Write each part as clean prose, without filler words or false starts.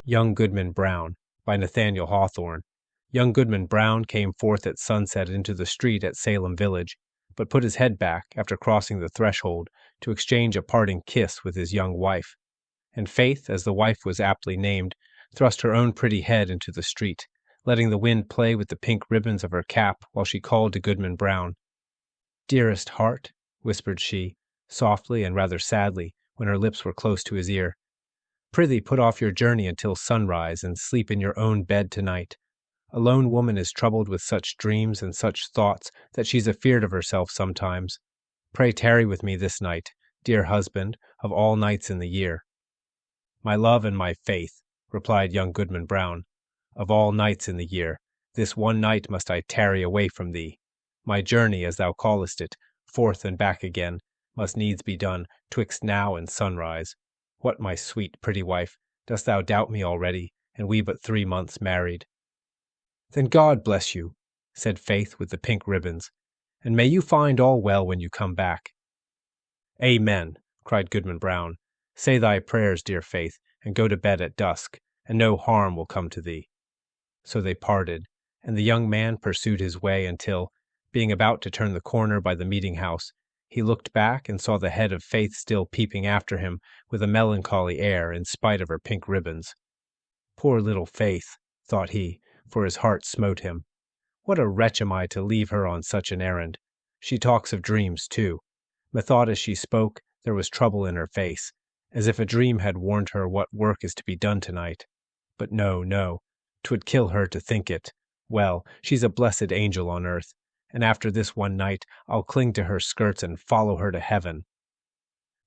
Young Goodman Brown, by Nathaniel Hawthorne. Young Goodman Brown came forth at sunset into the street at Salem Village, but put his head back, after crossing the threshold, to exchange a parting kiss with his young wife. And Faith, as the wife was aptly named, thrust her own pretty head into the street, letting the wind play with the pink ribbons of her cap while she called to Goodman Brown. "Dearest heart," whispered she, softly and rather sadly, when her lips were close to his ear, "prithee put off your journey until sunrise, and sleep in your own bed tonight. A lone woman is troubled with such dreams and such thoughts that she's afeard of herself sometimes. Pray tarry with me this night, dear husband, of all nights in the year." "My love and my faith," replied young Goodman Brown, "of all nights in the year, this one night must I tarry away from thee. My journey, as thou callest it, forth and back again, must needs be done twixt now and sunrise. What, my sweet, pretty wife, dost thou doubt me already, and we but 3 months married?" "Then God bless you," said Faith with the pink ribbons, "and may you find all well when you come back." "Amen," cried Goodman Brown. "Say thy prayers, dear Faith, and go to bed at dusk, and no harm will come to thee." So they parted, and the young man pursued his way until, being about to turn the corner by the meeting-house, he looked back and saw the head of Faith still peeping after him with a melancholy air in spite of her pink ribbons. "Poor little Faith," thought he, for his heart smote him. "What a wretch am I to leave her on such an errand? She talks of dreams, too. Methought as she spoke there was trouble in her face, as if a dream had warned her what work is to be done tonight. But no, no, 'twould kill her to think it. Well, she's a blessed angel on earth, and after this one night I'll cling to her skirts and follow her to heaven."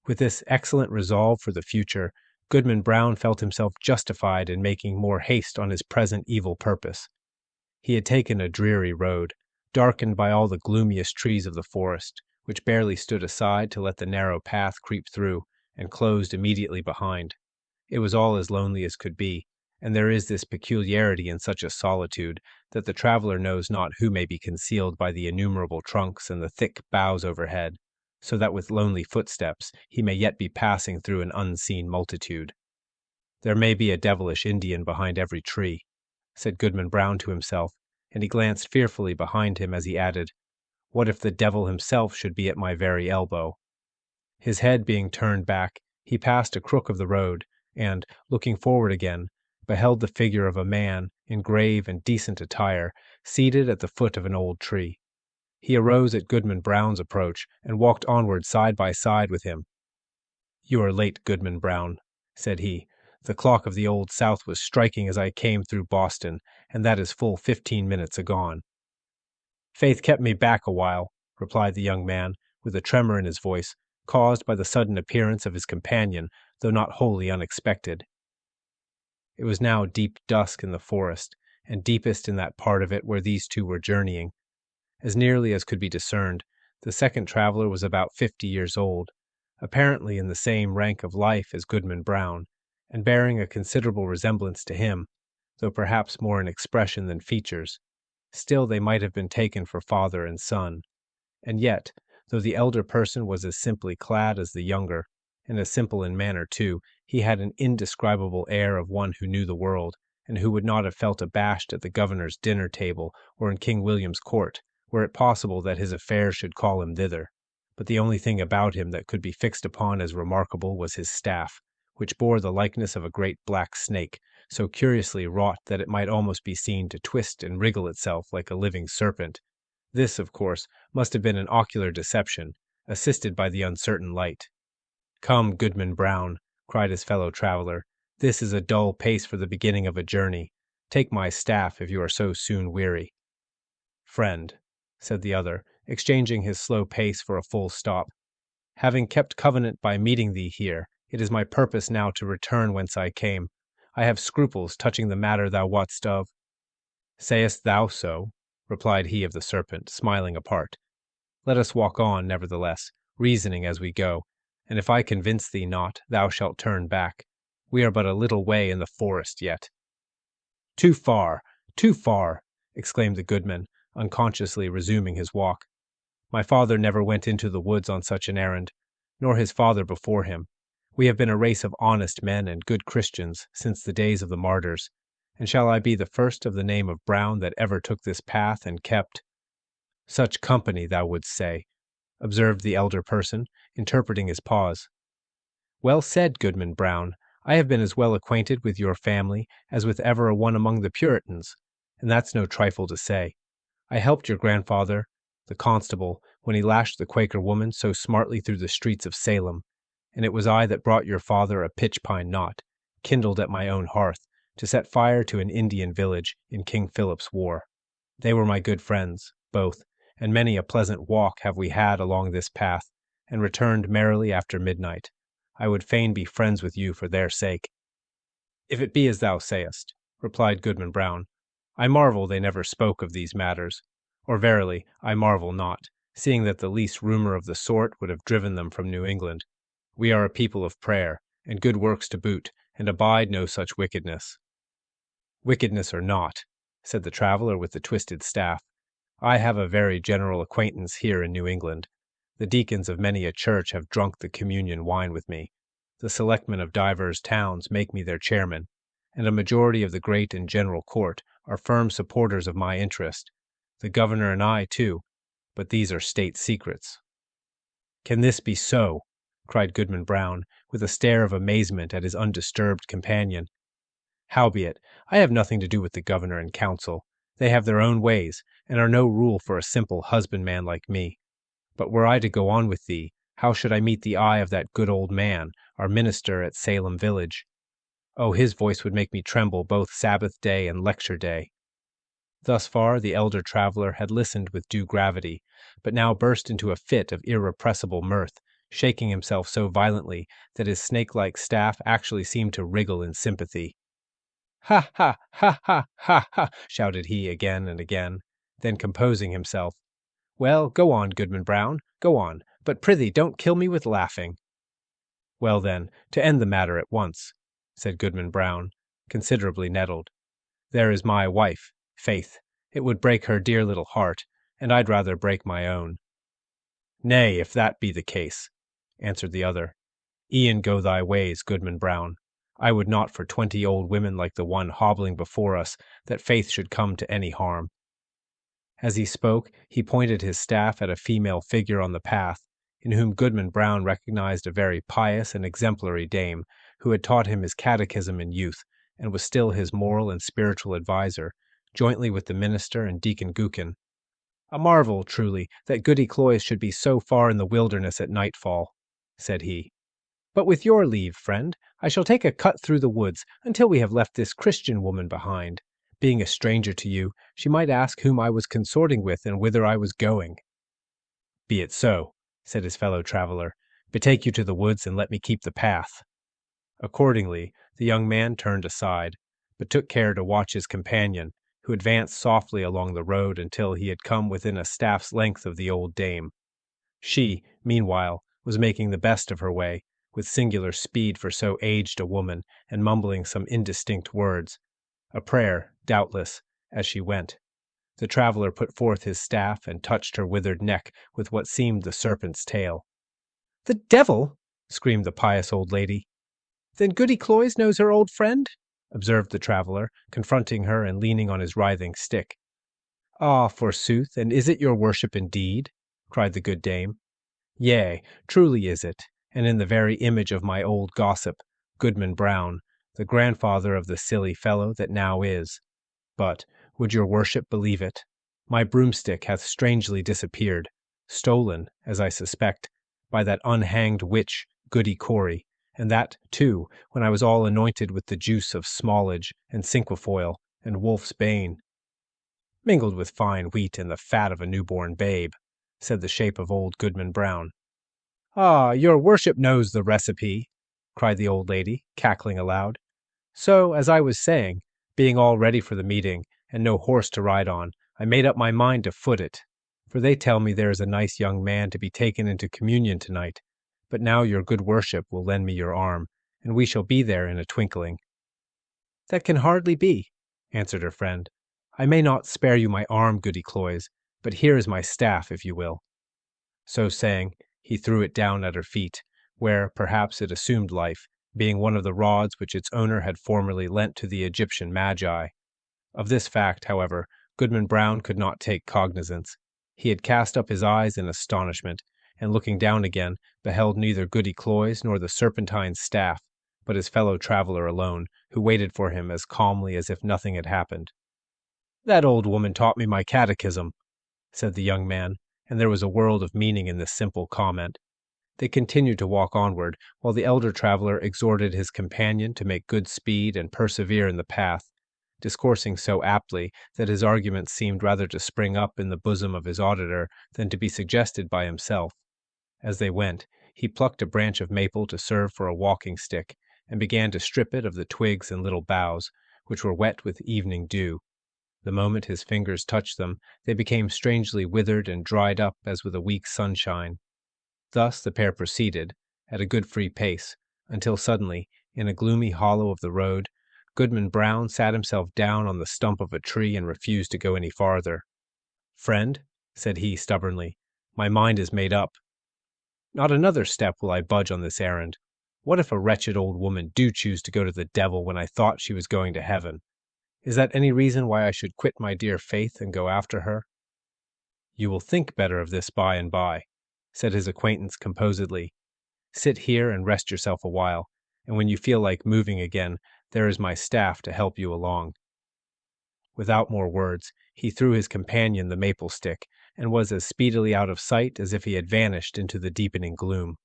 With this excellent resolve for the future, Goodman Brown felt himself justified in making more haste on his present evil purpose. He had taken a dreary road, darkened by all the gloomiest trees of the forest, which barely stood aside to let the narrow path creep through, and closed immediately behind. It was all as lonely as could be, and there is this peculiarity in such a solitude, that the traveler knows not who may be concealed by the innumerable trunks and the thick boughs overhead, so that with lonely footsteps he may yet be passing through an unseen multitude. "There may be a devilish Indian behind every tree," said Goodman Brown to himself, and he glanced fearfully behind him as he added, "What if the devil himself should be at my very elbow?" His head being turned back, he passed a crook of the road, and, looking forward again, beheld the figure of a man, in grave and decent attire, seated at the foot of an old tree. He arose at Goodman Brown's approach, and walked onward side by side with him. "You are late, Goodman Brown," said he. "The clock of the Old South was striking as I came through Boston, and that is full 15 minutes agone." "Faith kept me back a while," replied the young man, with a tremor in his voice, caused by the sudden appearance of his companion, though not wholly unexpected. It was now deep dusk in the forest, and deepest in that part of it where these two were journeying. As nearly as could be discerned, the second traveler was about 50 years old, apparently in the same rank of life as Goodman Brown, and bearing a considerable resemblance to him, though perhaps more in expression than features. Still they might have been taken for father and son. And yet, though the elder person was as simply clad as the younger, and as simple in manner too, he had an indescribable air of one who knew the world, and who would not have felt abashed at the governor's dinner table or in King William's court, were it possible that his affairs should call him thither. But the only thing about him that could be fixed upon as remarkable was his staff, which bore the likeness of a great black snake, so curiously wrought that it might almost be seen to twist and wriggle itself like a living serpent. This, of course, must have been an ocular deception, assisted by the uncertain light. "Come, Goodman Brown," cried his fellow traveler, "this is a dull pace for the beginning of a journey. Take my staff if you are so soon weary." "Friend," said the other, exchanging his slow pace for a full stop, "having kept covenant by meeting thee here, it is my purpose now to return whence I came. I have scruples touching the matter thou wotst of." "Sayest thou so?" replied he of the serpent, smiling apart. "Let us walk on, nevertheless, reasoning as we go, and if I convince thee not, thou shalt turn back. We are but a little way in the forest yet." "Too far, too far!" exclaimed the goodman, unconsciously resuming his walk. "My father never went into the woods on such an errand, nor his father before him. We have been a race of honest men and good Christians since the days of the martyrs, and shall I be the first of the name of Brown that ever took this path and kept such company, thou wouldst say, observed the elder person, interpreting his pause. Well said, Goodman Brown. I have been as well acquainted with your family as with ever a one among the Puritans, and that's no trifle to say. I helped your grandfather, the constable, when he lashed the Quaker woman so smartly through the streets of Salem, and it was I that brought your father a pitch-pine knot, kindled at my own hearth, to set fire to an Indian village in King Philip's War. They were my good friends, both, and many a pleasant walk have we had along this path, and returned merrily after midnight. I would fain be friends with you for their sake. If it be as thou sayest, replied Goodman Brown, I marvel they never spoke of these matters, or verily I marvel not, seeing that the least rumor of the sort would have driven them from New England. We are a people of prayer, and good works to boot, and abide no such wickedness. Wickedness or not, said the traveler with the twisted staff, I have a very general acquaintance here in New England. The deacons of many a church have drunk the communion wine with me. The selectmen of divers towns make me their chairman, and a majority of the great and general court are firm supporters of my interest. The governor and I, too, but these are state secrets. Can this be so? Cried Goodman Brown, with a stare of amazement at his undisturbed companion. Howbeit, I have nothing to do with the governor and council. They have their own ways, and are no rule for a simple husbandman like me. But were I to go on with thee, how should I meet the eye of that good old man, our minister at Salem village? Oh, his voice would make me tremble both Sabbath day and lecture day. Thus far the elder traveler had listened with due gravity, but now burst into a fit of irrepressible mirth, shaking himself so violently that his snake-like staff actually seemed to wriggle in sympathy. Ha, ha, ha, ha, ha, ha, shouted he again and again, then composing himself, Well, go on, Goodman Brown, go on, but prithee don't kill me with laughing. Well then, to end the matter at once, said Goodman Brown, considerably nettled, there is my wife, faith, it would break her dear little heart, and I'd rather break my own. Nay, if that be the case, answered the other, e'en go thy ways, Goodman Brown. I would not for 20 old women like the one hobbling before us that faith should come to any harm. As he spoke, he pointed his staff at a female figure on the path, in whom Goodman Brown recognized a very pious and exemplary dame, who had taught him his catechism in youth, and was still his moral and spiritual adviser, jointly with the minister and Deacon Gookin. A marvel, truly, that Goody Cloyes should be so far in the wilderness at nightfall, said he. But with your leave, friend, I shall take a cut through the woods until we have left this Christian woman behind. Being a stranger to you, she might ask whom I was consorting with and whither I was going. Be it so, said his fellow traveler. Betake you to the woods and let me keep the path. Accordingly, the young man turned aside, but took care to watch his companion, who advanced softly along the road until he had come within a staff's length of the old dame. She, meanwhile, was making the best of her way, with singular speed for so aged a woman, and mumbling some indistinct words, a prayer, doubtless, as she went. The traveler put forth his staff and touched her withered neck with what seemed the serpent's tail. The devil! Screamed the pious old lady. Then Goody Cloyes knows her old friend? Observed the traveler, confronting her and leaning on his writhing stick. Ah, forsooth, and is it your worship indeed? Cried the good dame. Yea, truly is it, and in the very image of my old gossip, Goodman Brown, the grandfather of the silly fellow that now is. But, would your worship believe it, my broomstick hath strangely disappeared, stolen, as I suspect, by that unhanged witch, Goody Cory, and that, too, when I was all anointed with the juice of smallage and cinquefoil and wolf's bane, mingled with fine wheat and the fat of a newborn babe, said the shape of old Goodman Brown. Ah, your worship knows the recipe, cried the old lady, cackling aloud. So, as I was saying, being all ready for the meeting, and no horse to ride on, I made up my mind to foot it, for they tell me there is a nice young man to be taken into communion tonight, but now your good worship will lend me your arm, and we shall be there in a twinkling. That can hardly be, answered her friend. I may not spare you my arm, Goody Cloyes, but here is my staff, if you will. So saying, he threw it down at her feet, where perhaps it assumed life, being one of the rods which its owner had formerly lent to the Egyptian magi. Of this fact, however, Goodman Brown could not take cognizance. He had cast up his eyes in astonishment, and looking down again, beheld neither Goody Cloyes nor the serpentine's staff, but his fellow traveler alone, who waited for him as calmly as if nothing had happened. "That old woman taught me my catechism," said the young man, and there was a world of meaning in this simple comment. They continued to walk onward, while the elder traveler exhorted his companion to make good speed and persevere in the path, discoursing so aptly that his arguments seemed rather to spring up in the bosom of his auditor than to be suggested by himself. As they went, he plucked a branch of maple to serve for a walking stick, and began to strip it of the twigs and little boughs, which were wet with evening dew. The moment his fingers touched them, they became strangely withered and dried up as with a week's sunshine. Thus the pair proceeded, at a good free pace, until suddenly, in a gloomy hollow of the road, Goodman Brown sat himself down on the stump of a tree and refused to go any farther. "Friend," said he stubbornly, "my mind is made up. Not another step will I budge on this errand. What if a wretched old woman do choose to go to the devil when I thought she was going to heaven? Is that any reason why I should quit my dear faith and go after her?" "You will think better of this by and by," said his acquaintance composedly. "Sit here and rest yourself a while, and when you feel like moving again, there is my staff to help you along." Without more words, he threw his companion the maple stick, and was as speedily out of sight as if he had vanished into the deepening gloom.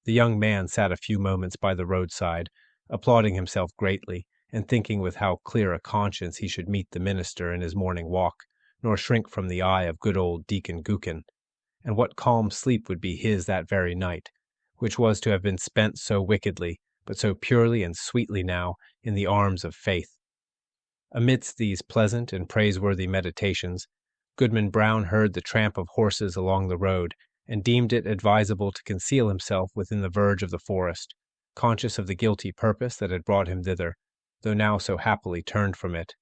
The young man sat a few moments by the roadside, applauding himself greatly, and thinking with how clear a conscience he should meet the minister in his morning walk, nor shrink from the eye of good old Deacon Gookin, and what calm sleep would be his that very night, which was to have been spent so wickedly, but so purely and sweetly now, in the arms of faith. Amidst these pleasant and praiseworthy meditations, Goodman Brown heard the tramp of horses along the road, and deemed it advisable to conceal himself within the verge of the forest, conscious of the guilty purpose that had brought him thither, though now so happily turned from it.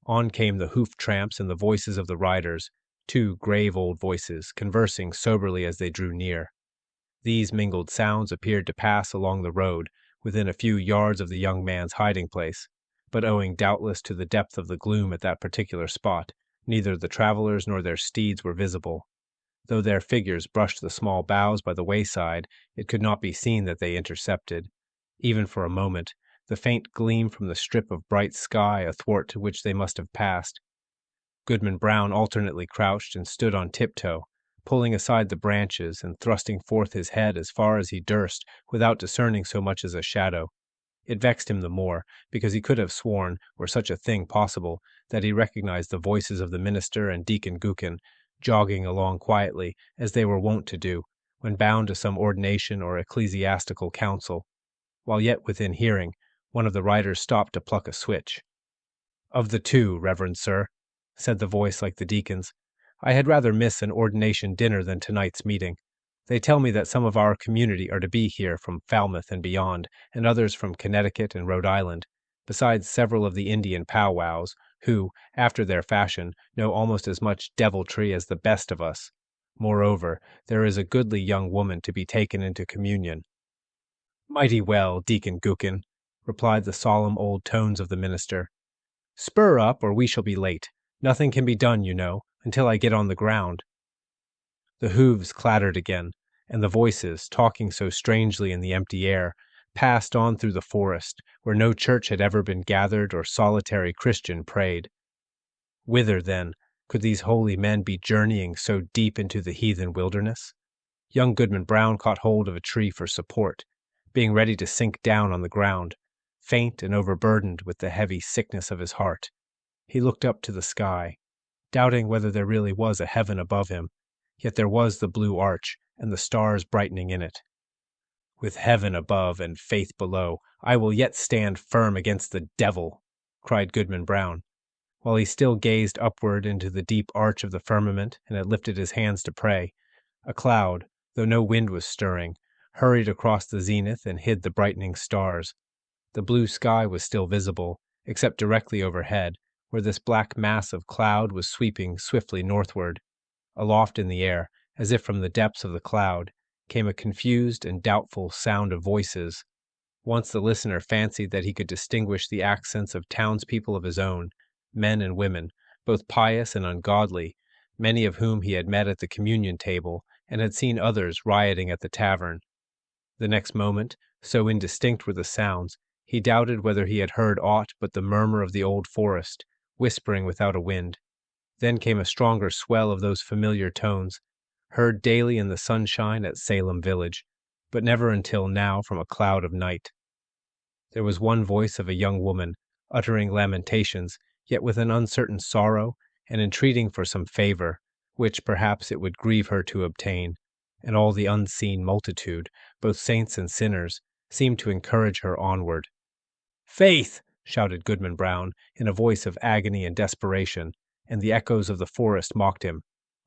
On came the hoof tramps and the voices of the riders, two grave old voices, conversing soberly as they drew near. These mingled sounds appeared to pass along the road, within a few yards of the young man's hiding place, but owing doubtless to the depth of the gloom at that particular spot, neither the travelers nor their steeds were visible. Though their figures brushed the small boughs by the wayside, it could not be seen that they intercepted, even for a moment, the faint gleam from the strip of bright sky athwart which they must have passed. Goodman Brown alternately crouched and stood on tiptoe, pulling aside the branches and thrusting forth his head as far as he durst without discerning so much as a shadow. It vexed him the more, because he could have sworn, were such a thing possible, that he recognized the voices of the minister and Deacon Gookin, jogging along quietly, as they were wont to do, when bound to some ordination or ecclesiastical council. While yet within hearing, one of the riders stopped to pluck a switch. "Of the two, reverend sir," said the voice like the deacon's, "I had rather miss an ordination dinner than tonight's meeting. They tell me that some of our community are to be here from Falmouth and beyond, and others from Connecticut and Rhode Island, besides several of the Indian powwows, who, after their fashion, know almost as much deviltry as the best of us. Moreover, there is a goodly young woman to be taken into communion." "Mighty well, Deacon Gookin," replied the solemn old tones of the minister. "Spur up, or we shall be late. Nothing can be done, you know, until I get on the ground." The hoofs clattered again, and the voices, talking so strangely in the empty air, passed on through the forest, where no church had ever been gathered or solitary Christian prayed. Whither, then, could these holy men be journeying so deep into the heathen wilderness? Young Goodman Brown caught hold of a tree for support, being ready to sink down on the ground, faint and overburdened with the heavy sickness of his heart. He looked up to the sky, doubting whether there really was a heaven above him, yet there was the blue arch, and the stars brightening in it. "With heaven above and faith below, I will yet stand firm against the devil," cried Goodman Brown, while he still gazed upward into the deep arch of the firmament and had lifted his hands to pray. A cloud, though no wind was stirring, hurried across the zenith and hid the brightening stars. The blue sky was still visible, except directly overhead, where this black mass of cloud was sweeping swiftly northward. Aloft in the air, as if from the depths of the cloud, came a confused and doubtful sound of voices. Once the listener fancied that he could distinguish the accents of townspeople of his own, men and women, both pious and ungodly, many of whom he had met at the communion table and had seen others rioting at the tavern. The next moment, so indistinct were the sounds, he doubted whether he had heard aught but the murmur of the old forest, whispering without a wind. Then came a stronger swell of those familiar tones, heard daily in the sunshine at Salem village, but never until now from a cloud of night. There was one voice of a young woman, uttering lamentations, yet with an uncertain sorrow, and entreating for some favor, which perhaps it would grieve her to obtain, and all the unseen multitude, both saints and sinners, seemed to encourage her onward. "Faith!" shouted Goodman Brown, in a voice of agony and desperation, and the echoes of the forest mocked him,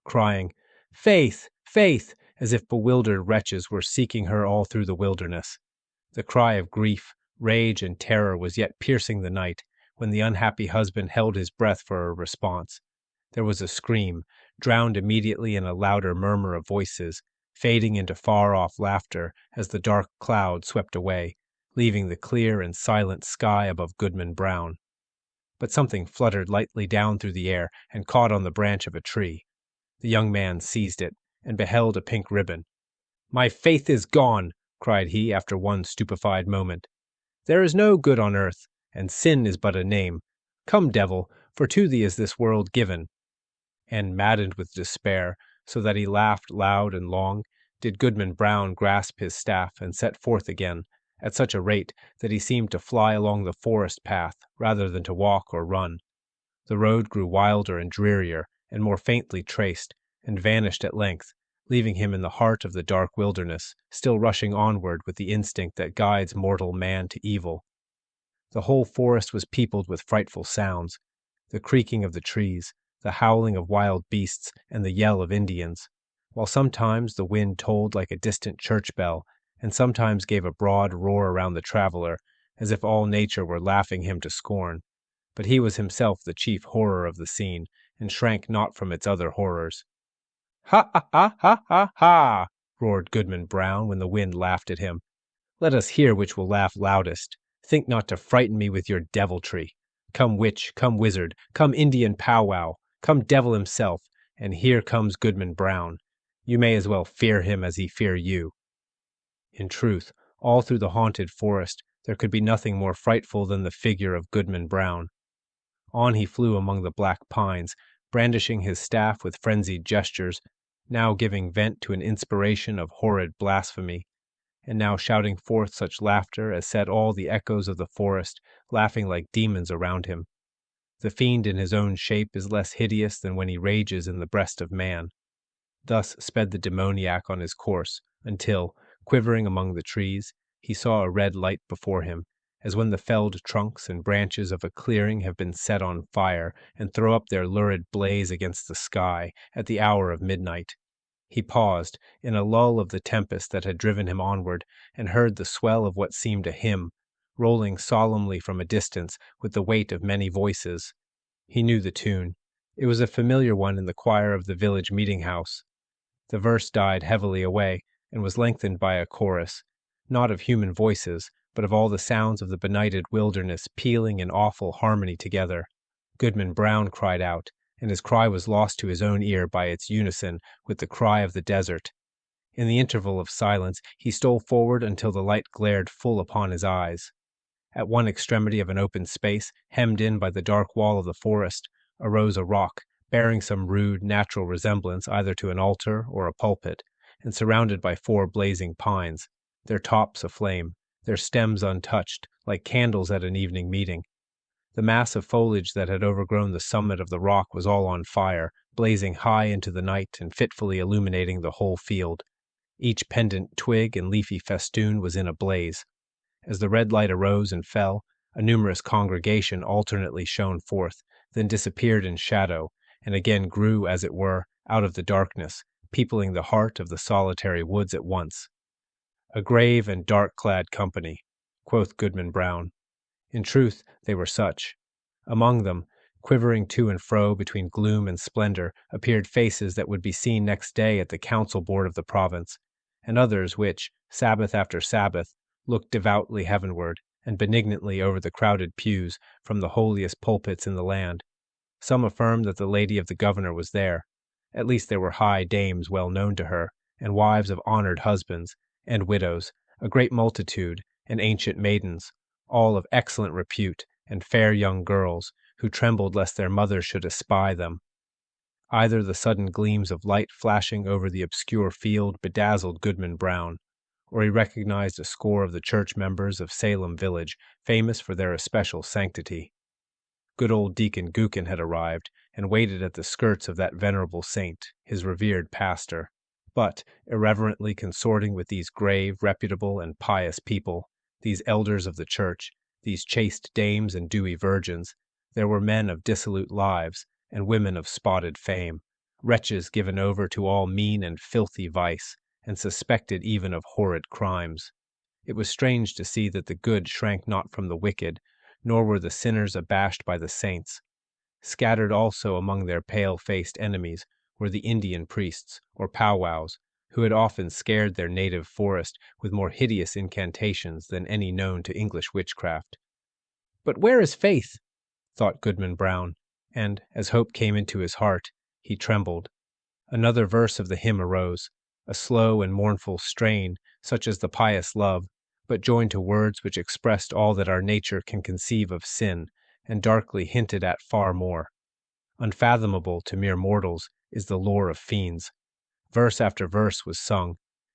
crying, "Faith! Faith!" as if bewildered wretches were seeking her all through the wilderness. The cry of grief, rage, and terror was yet piercing the night, when the unhappy husband held his breath for a response. There was a scream, drowned immediately in a louder murmur of voices, fading into far-off laughter as the dark cloud swept away, leaving the clear and silent sky above Goodman Brown. But something fluttered lightly down through the air and caught on the branch of a tree. The young man seized it, and beheld a pink ribbon. "My faith is gone!" cried he after one stupefied moment. "There is no good on earth, and sin is but a name. Come, devil, for to thee is this world given." And maddened with despair, so that he laughed loud and long, did Goodman Brown grasp his staff and set forth again, at such a rate that he seemed to fly along the forest path rather than to walk or run. The road grew wilder and drearier, and more faintly traced, and vanished at length, leaving him in the heart of the dark wilderness, still rushing onward with the instinct that guides mortal man to evil. The whole forest was peopled with frightful sounds, the creaking of the trees, the howling of wild beasts, and the yell of Indians, while sometimes the wind tolled like a distant church bell, and sometimes gave a broad roar around the traveler, as if all nature were laughing him to scorn. But he was himself the chief horror of the scene, and shrank not from its other horrors. "Ha, ha, ha, ha, ha, ha!" roared Goodman Brown when the wind laughed at him. "Let us hear which will laugh loudest. Think not to frighten me with your deviltry. Come witch, come wizard, come Indian powwow, come devil himself, and here comes Goodman Brown. You may as well fear him as he fear you." In truth, all through the haunted forest there could be nothing more frightful than the figure of Goodman Brown. On he flew among the black pines, brandishing his staff with frenzied gestures, now giving vent to an inspiration of horrid blasphemy, and now shouting forth such laughter as set all the echoes of the forest laughing like demons around him. The fiend in his own shape is less hideous than when he rages in the breast of man. Thus sped the demoniac on his course, until, quivering among the trees, he saw a red light before him, as when the felled trunks and branches of a clearing have been set on fire and throw up their lurid blaze against the sky at the hour of midnight. He paused, in a lull of the tempest that had driven him onward, and heard the swell of what seemed a hymn, rolling solemnly from a distance with the weight of many voices. He knew the tune. It was a familiar one in the choir of the village meeting-house. The verse died heavily away, and was lengthened by a chorus, not of human voices, but of all the sounds of the benighted wilderness pealing in awful harmony together. Goodman Brown cried out, and his cry was lost to his own ear by its unison with the cry of the desert. In the interval of silence he stole forward until the light glared full upon his eyes. At one extremity of an open space, hemmed in by the dark wall of the forest, arose a rock, bearing some rude natural resemblance either to an altar or a pulpit, and surrounded by 4 blazing pines, their tops aflame, their stems untouched, like candles at an evening meeting. The mass of foliage that had overgrown the summit of the rock was all on fire, blazing high into the night and fitfully illuminating the whole field. Each pendant twig and leafy festoon was in a blaze. As the red light arose and fell, a numerous congregation alternately shone forth, then disappeared in shadow, and again grew, as it were, out of the darkness, peopling the heart of the solitary woods at once. "A grave and dark-clad company," quoth Goodman Brown. In truth, they were such. Among them, quivering to and fro between gloom and splendor, appeared faces that would be seen next day at the council board of the province, and others which, Sabbath after Sabbath, looked devoutly heavenward and benignantly over the crowded pews from the holiest pulpits in the land. Some affirmed that the lady of the governor was there. At least there were high dames well known to her, and wives of honored husbands, and widows, a great multitude, and ancient maidens, all of excellent repute, and fair young girls, who trembled lest their mothers should espy them. Either the sudden gleams of light flashing over the obscure field bedazzled Goodman Brown, or he recognized a score of the church members of Salem village, famous for their especial sanctity. Good old Deacon Gookin had arrived, and waited at the skirts of that venerable saint, his revered pastor. But, irreverently consorting with these grave, reputable, and pious people, these elders of the church, these chaste dames and dewy virgins, there were men of dissolute lives, and women of spotted fame, wretches given over to all mean and filthy vice, and suspected even of horrid crimes. It was strange to see that the good shrank not from the wicked, nor were the sinners abashed by the saints. Scattered also among their pale-faced enemies were the Indian priests, or powwows, who had often scared their native forest with more hideous incantations than any known to English witchcraft. "But where is faith?" thought Goodman Brown, and, as hope came into his heart, he trembled. Another verse of the hymn arose, a slow and mournful strain, such as the pious love, but joined to words which expressed all that our nature can conceive of sin, and darkly hinted at far more. Unfathomable to mere mortals is the lore of fiends. Verse after verse was sung,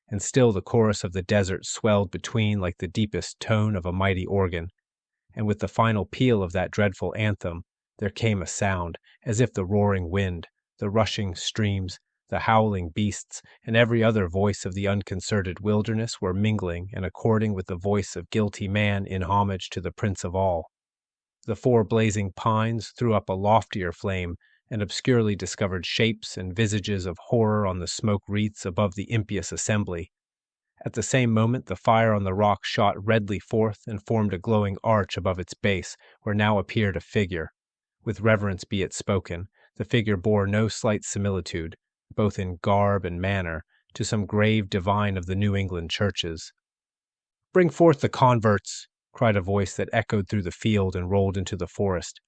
and still the chorus of the desert swelled between like the deepest tone of a mighty organ, and with the final peal of that dreadful anthem there came a sound, as if the roaring wind, the rushing streams, the howling beasts, and every other voice of the unconcerted wilderness were mingling and according with the voice of guilty man in homage to the Prince of all. The four blazing pines threw up a loftier flame, and obscurely discovered shapes and visages of horror on the smoke wreaths above the impious assembly. At the same moment the fire on the rock shot redly forth and formed a glowing arch above its base, where now appeared a figure. With reverence be it spoken, the figure bore no slight similitude, both in garb and manner, to some grave divine of the New England churches. "Bring forth the converts!" cried a voice that echoed through the field and rolled into the forest.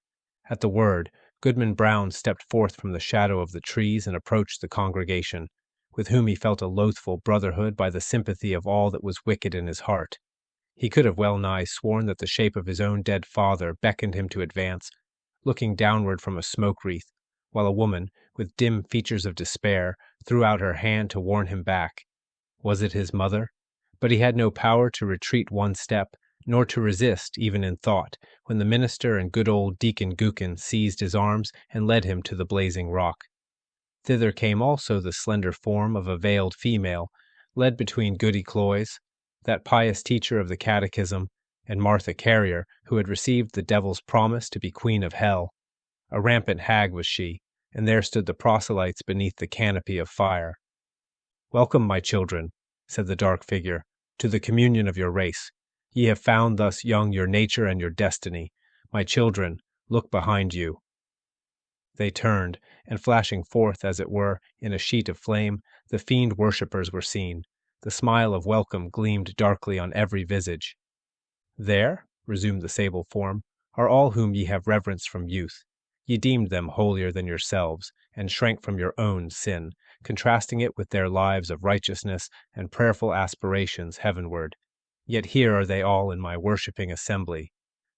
At the word, Goodman Brown stepped forth from the shadow of the trees and approached the congregation, with whom he felt a loathful brotherhood by the sympathy of all that was wicked in his heart. He could have well nigh sworn that the shape of his own dead father beckoned him to advance, looking downward from a smoke wreath, while a woman, with dim features of despair, threw out her hand to warn him back. Was it his mother? But he had no power to retreat one step, nor to resist, even in thought, when the minister and good old Deacon Gookin seized his arms and led him to the blazing rock. Thither came also the slender form of a veiled female, led between Goody Cloyes, that pious teacher of the catechism, and Martha Carrier, who had received the devil's promise to be queen of hell. A rampant hag was she, and there stood the proselytes beneath the canopy of fire. "Welcome, my children," said the dark figure, "to the communion of your race. Ye have found thus young your nature and your destiny. My children, look behind you." They turned, and flashing forth, as it were, in a sheet of flame, the fiend worshippers were seen. The smile of welcome gleamed darkly on every visage. "There," resumed the sable form, "are all whom ye have reverenced from youth. Ye deemed them holier than yourselves, and shrank from your own sin, contrasting it with their lives of righteousness and prayerful aspirations heavenward. Yet here are they all in my worshipping assembly.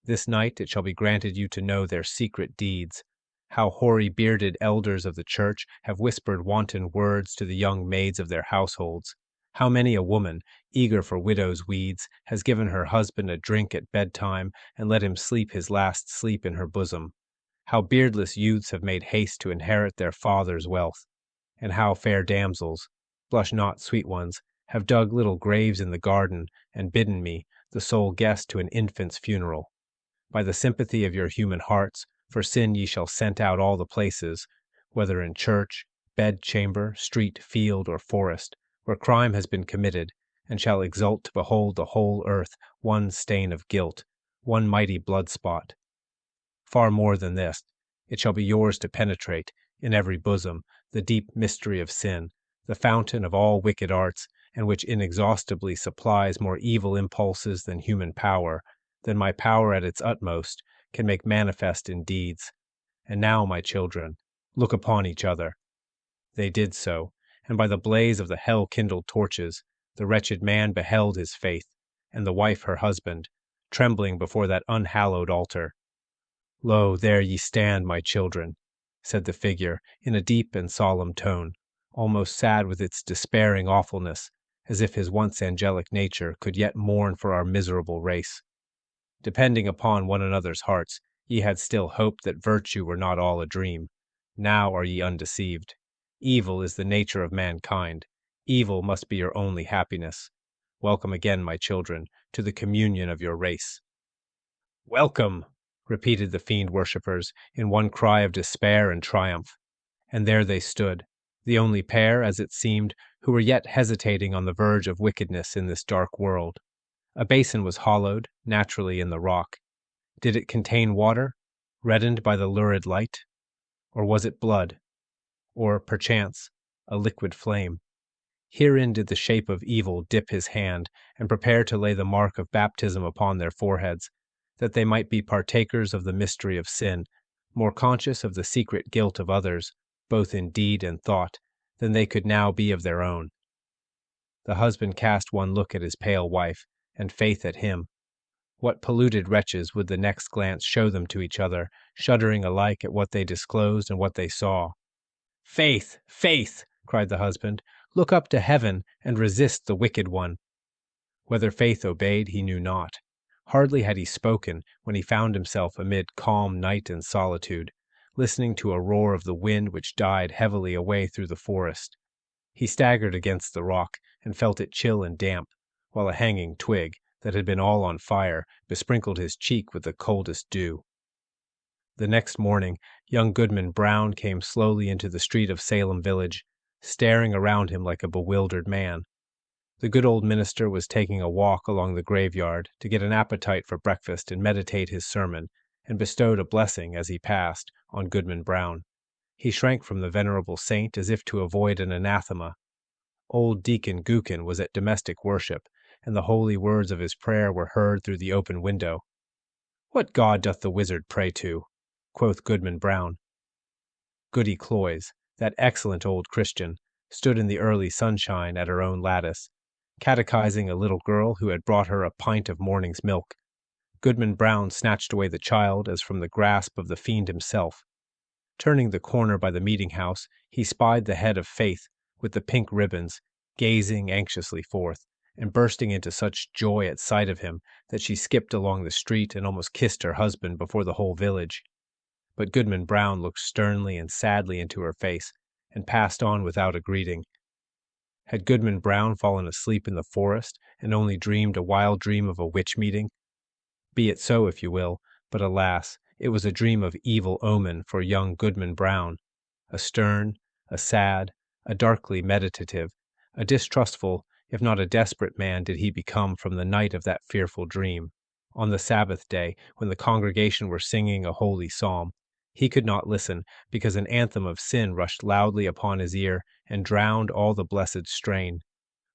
This night it shall be granted you to know their secret deeds. How hoary-bearded elders of the church have whispered wanton words to the young maids of their households. How many a woman, eager for widow's weeds, has given her husband a drink at bedtime and let him sleep his last sleep in her bosom. How beardless youths have made haste to inherit their father's wealth. And how fair damsels, blush not, sweet ones, have dug little graves in the garden and bidden me, the sole guest, to an infant's funeral. By the sympathy of your human hearts, for sin ye shall scent out all the places, whether in church, bed-chamber, street, field, or forest, where crime has been committed, and shall exult to behold the whole earth one stain of guilt, one mighty blood spot. Far more than this, it shall be yours to penetrate, in every bosom, the deep mystery of sin, the fountain of all wicked arts, and which inexhaustibly supplies more evil impulses than human power, than my power at its utmost can make manifest in deeds. And now, my children, look upon each other." They did so, and by the blaze of the hell-kindled torches, the wretched man beheld his faith, and the wife her husband, trembling before that unhallowed altar. "Lo, there ye stand, my children," said the figure, in a deep and solemn tone, almost sad with its despairing awfulness, as if his once angelic nature could yet mourn for our miserable race. "Depending upon one another's hearts, ye had still hoped that virtue were not all a dream. Now are ye undeceived. Evil is the nature of mankind. Evil must be your only happiness. Welcome again, my children, to the communion of your race." "Welcome!" repeated the fiend worshippers in one cry of despair and triumph. And there they stood, the only pair, as it seemed, who were yet hesitating on the verge of wickedness in this dark world. A basin was hollowed, naturally, in the rock. Did it contain water, reddened by the lurid light? Or was it blood? Or, perchance, a liquid flame? Herein did the shape of evil dip his hand and prepare to lay the mark of baptism upon their foreheads, that they might be partakers of the mystery of sin, more conscious of the secret guilt of others, both in deed and thought, than they could now be of their own. The husband cast one look at his pale wife, and Faith at him. What polluted wretches would the next glance show them to each other, shuddering alike at what they disclosed and what they saw. "Faith, Faith!" cried the husband, "look up to heaven and resist the wicked one." Whether Faith obeyed he knew not. Hardly had he spoken when he found himself amid calm night and solitude, listening to a roar of the wind which died heavily away through the forest. He staggered against the rock and felt it chill and damp, while a hanging twig, that had been all on fire, besprinkled his cheek with the coldest dew. The next morning, young Goodman Brown came slowly into the street of Salem village, staring around him like a bewildered man. The good old minister was taking a walk along the graveyard to get an appetite for breakfast and meditate his sermon, and bestowed a blessing, as he passed, on Goodman Brown. He shrank from the venerable saint as if to avoid an anathema. Old Deacon Gookin was at domestic worship, and the holy words of his prayer were heard through the open window. "What god doth the wizard pray to?" quoth Goodman Brown. Goody Cloyes, that excellent old Christian, stood in the early sunshine at her own lattice, catechizing a little girl who had brought her a pint of morning's milk. Goodman Brown snatched away the child as from the grasp of the fiend himself. Turning the corner by the meeting-house, he spied the head of Faith, with the pink ribbons, gazing anxiously forth, and bursting into such joy at sight of him that she skipped along the street and almost kissed her husband before the whole village. But Goodman Brown looked sternly and sadly into her face, and passed on without a greeting. Had Goodman Brown fallen asleep in the forest, and only dreamed a wild dream of a witch-meeting? Be it so, if you will, but alas, it was a dream of evil omen for young Goodman Brown. A stern, a sad, a darkly meditative, a distrustful, if not a desperate man did he become from the night of that fearful dream. On the Sabbath day, when the congregation were singing a holy psalm, he could not listen, because an anthem of sin rushed loudly upon his ear and drowned all the blessed strain.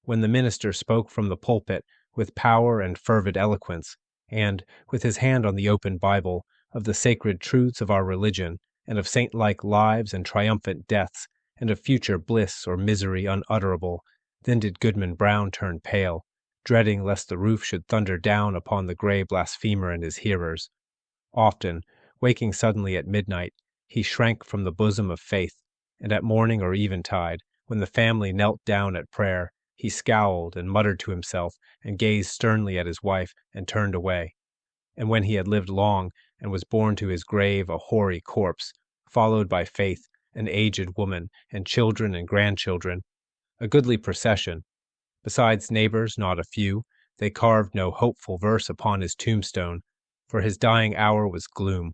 When the minister spoke from the pulpit with power and fervid eloquence, and, with his hand on the open Bible, of the sacred truths of our religion, and of saint-like lives and triumphant deaths, and of future bliss or misery unutterable, then did Goodman Brown turn pale, dreading lest the roof should thunder down upon the gray blasphemer and his hearers. Often, waking suddenly at midnight, he shrank from the bosom of Faith, and at morning or eventide, when the family knelt down at prayer, he scowled and muttered to himself, and gazed sternly at his wife, and turned away. And when he had lived long, and was borne to his grave a hoary corpse, followed by Faith, an aged woman, and children and grandchildren, a goodly procession, besides neighbors not a few, they carved no hopeful verse upon his tombstone, for his dying hour was gloom,